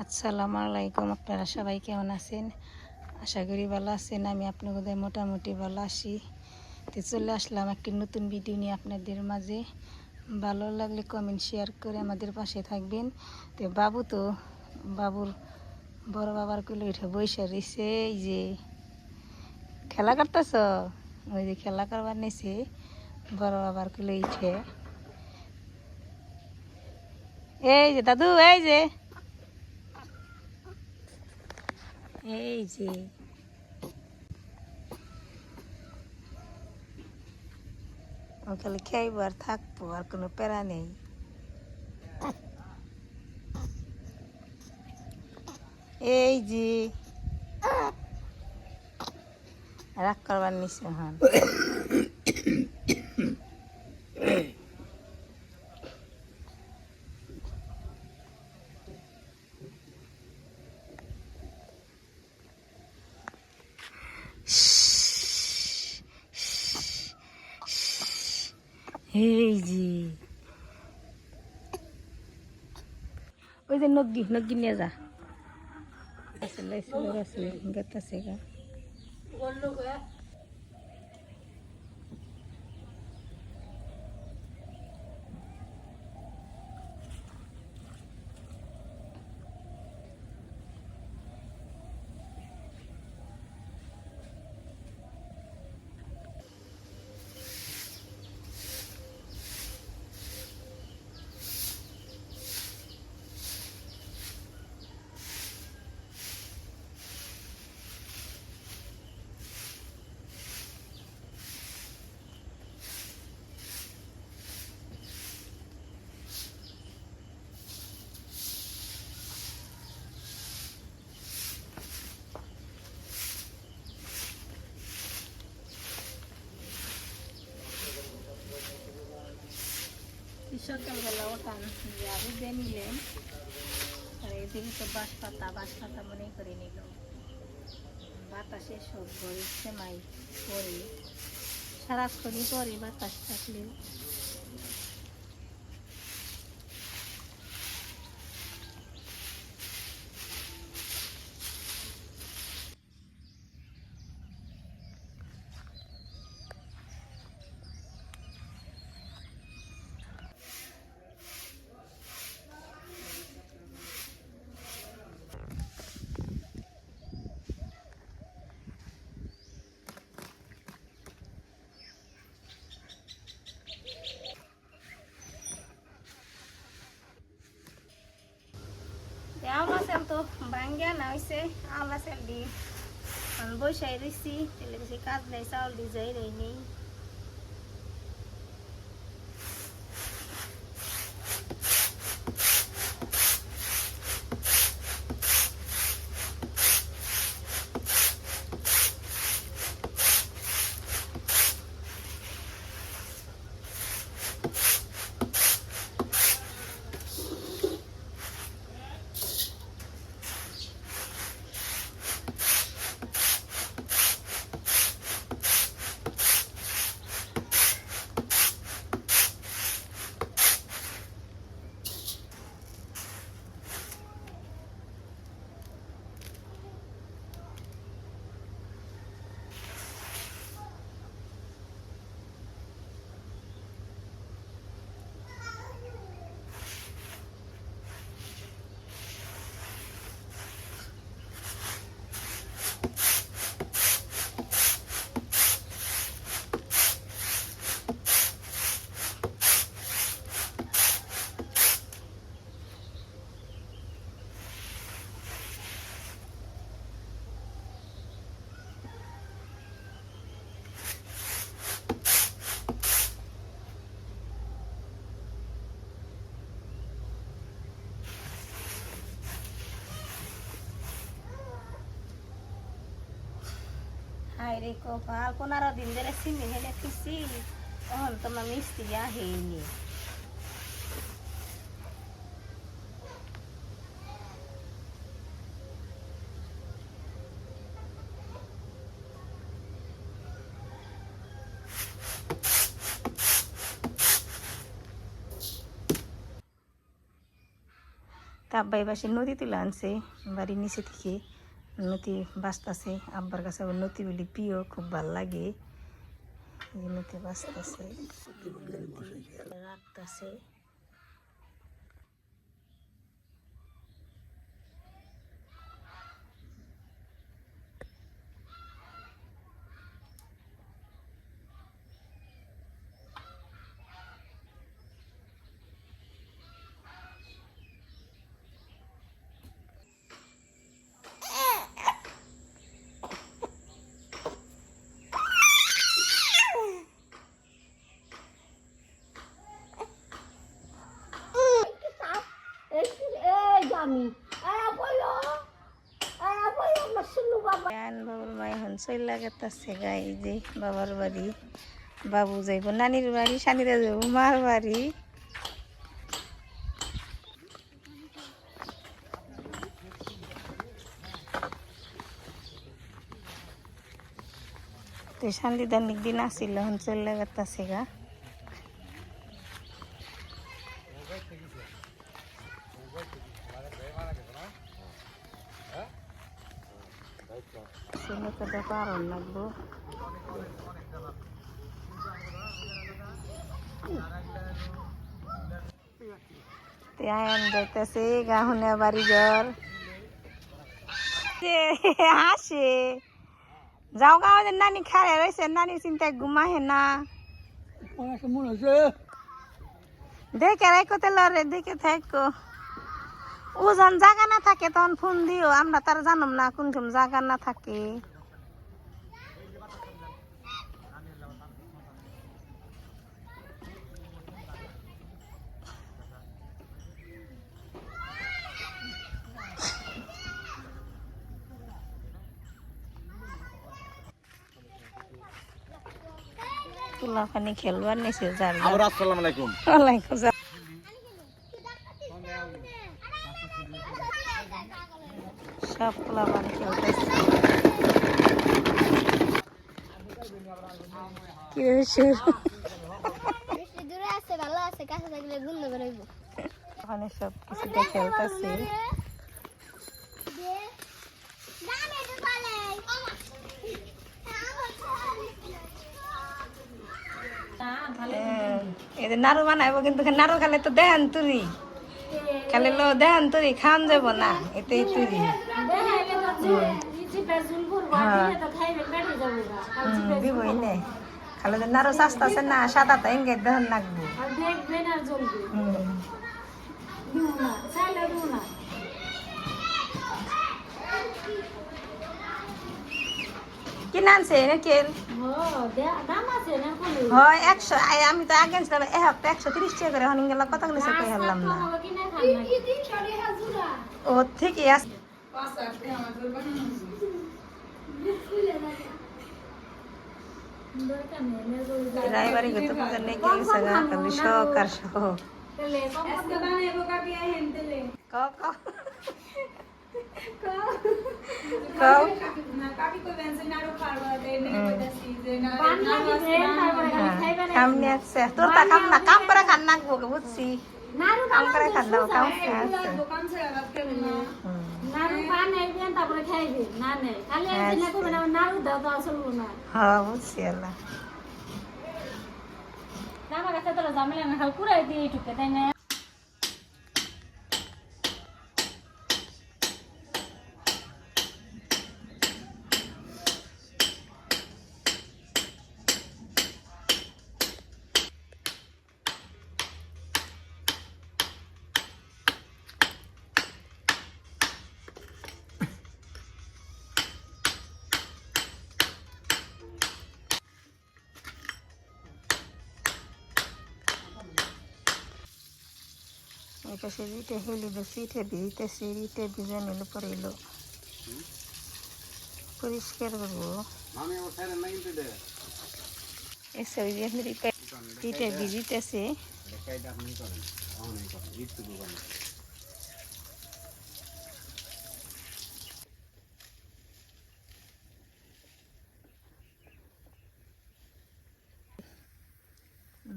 আসসালামু আলাইকুম। আপনারা সবাই কেমন আছেন? আশা করি ভালো আছেন। আমি আপনাদের মোটামুটি ভালো আছি। তো চলে আসলাম একটি নতুন ভিডিও নিয়ে আপনাদের মাঝে। ভালো লাগলে কমেন্ট শেয়ার করে আমাদের পাশে থাকবেন। তো বাবুর বড় বাবার কোলে উঠে বসে রয়েছে। এই যে খেলা করতেছ, ওই যে খেলা করবার নিয়েছে বড় বাবার কোলে উঠে। এই যে দাদু, এই যে ও খালি খাইবো আর থাকবো, আর কোনো প্যারা নেই। এই যে রাগ করবার নিচে হন। এই যে ওই যে নগ্গি নগ্গি নিয়ে যা। গাছে গা সকালবেলা ওঠান আবু দিয়ে নিলেন। আর এদিকে তো বাঁশ পাতা মনে করে নিল। বাতাসে সব ঘরে সেমাই পরে, সারাক্ষণই পরে বাতাস থাকলেও। আওলা চাল তো ভাঙ্গিয়া না হয়েছে। আওলা চাল দি বৈশাই রয়েছি, তেলে বেশি কাজ নেই, চাউল দি যাই রে নেই। হায় রে কপাল, 15 দিন ধরে চিনি হেলে ফিসি, তখন তোমার মিস্ত্রি আহেনি। তা আব্বাই পাশে নদী তুলে আনছে বাড়ির নিচে থেকে নদী বাঁচতেছে আব্বার কাছে আবার নদী বলি প্রিয় খুব ভাল লাগে নদী বাঁচতেছে রাখতেছে বাবুর মায় হন চইলা গেতাছে গাই যে বাবার বাড়ি বাবু যাইব নানির বাড়ি সানিরা যাইব মার বাড়ি তো শান্তিদানিক দিন আসিল হন চইলা গেতাছে গা ছেলেকে পারন লাগবো আয়ান যাইতেছে গাহুনে বাড়ি ঘর হাসে যাও গাও নানি খারে রয়েছে নানি চিন্তায় ঘুমাহে না দেখে রাখো তেলরে দেখে থাকো ওজন জায়গা না থাকে তখন ফোন দিও আমরা তার জানম না কোন জায়গা না থাকে পোলাখানি খেলবার নিছে যার আসসালামু আলাইকুম ওয়ালাইকুম আসসালাম সব পোলাখানি খেলতেছে কি হয়েছে দূরে আছে ভালো আছে কাছে থাকলে গুন্দ বেরোইব ওখানে সব কিছুতে খেলতেছে নাড়ু বানাইব কিন্তু নাড়ু খালে তো দেহান তুরি খালে লো দেহান তুরি খান যাব না এতেই তুরি দিবই নে খালে নাড়ু সাস্তা আছে না সাদা তো এঙ্গে দেহান লাগবো কি নানছে নাকেল হয় 100 আমি তো আগে আনছিলাম এক হপ্তাহ 130 টাকা করে হন গেল কত নিছে কই হলাম না ও ঠিকই আছে রাইবারি গত পূজা নেই কি সগা কবি শোক আর শোক এসকে বানাইবো কাবি আহেন তেলে ক কও না কাবি কই বেনছে নাড়ু খাওয়া দেই নেই কইতাছি যে না কামনে আছে তোর তা কাম না কাম করে খান নাকবো বুঝছি নাড়ু কাম করে খান দাও কাম দোকান ছে রাখতে না নাড়ু বানাইবেন তারপরে খাইবে না নে খালি একদিন না করবে না নাড়ু দাও তো চলবো না হ্যাঁ বুঝছি আল্লাহ না আমার কাছে তো জামেলা না খাল পুরাই দিয়ে টুকে তাই না এটা সিঁড়িতে হেলি সিটে ভিজতে সিঁড়িতে ভিজে নিল পরে এলো পরিষ্কার করবো সিটে ভিজিতেছে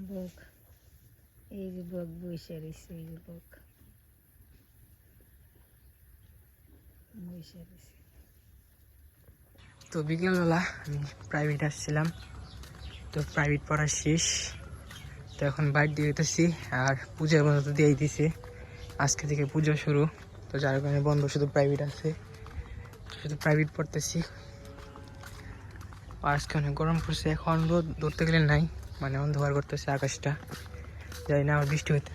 বক এই যে বক বসে রয়েছে এই যে বক তো বিকেলবেলা আমি প্রাইভেট আসছিলাম, তো প্রাইভেট পড়া শেষ। তো এখন বাইর দিয়ে দিতেছি, আর পূজার বন্ধ তো দিয়েই দিছে, আজকে থেকে পুজো শুরু। তো যার কারণে বন্ধ, শুধু প্রাইভেট আছে, শুধু প্রাইভেট পড়তেছি। আজকে অনেক গরম পড়ছে, এখন রোদ ধরতে গেলে নাই, মানে অন্ধকার করতেছে আকাশটা। জানি না, আমার বৃষ্টি হইতে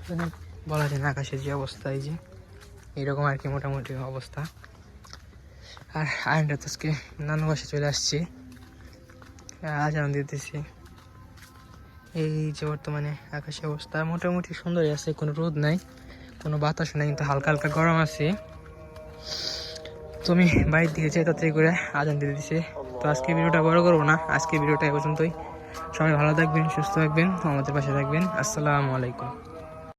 বলা যায় না, আকাশের যে অবস্থা, এই যে এইরকম আর কি মোটামুটি অবস্থা। আর আয়নটা তো আজকে নানু বাসে চলে আসছে, আজান দিতেছি। এই যে বর্তমানে আকাশের অবস্থা মোটামুটি সুন্দরই আছে, কোনো রোদ নাই, কোনো বাতাস নাই, কিন্তু হালকা হালকা গরম আছে। তো আমি বাইরে দিকে যাই, তাড়াতাড়ি করে আজান দিয়ে দিছে। তো আজকে ভিডিওটা বড় করবো না, আজকে ভিডিওটা এ পর্যন্তই। সবাই ভালো থাকবেন, সুস্থ থাকবেন, আমাদের পাশে থাকবেন। আসসালামু আলাইকুম।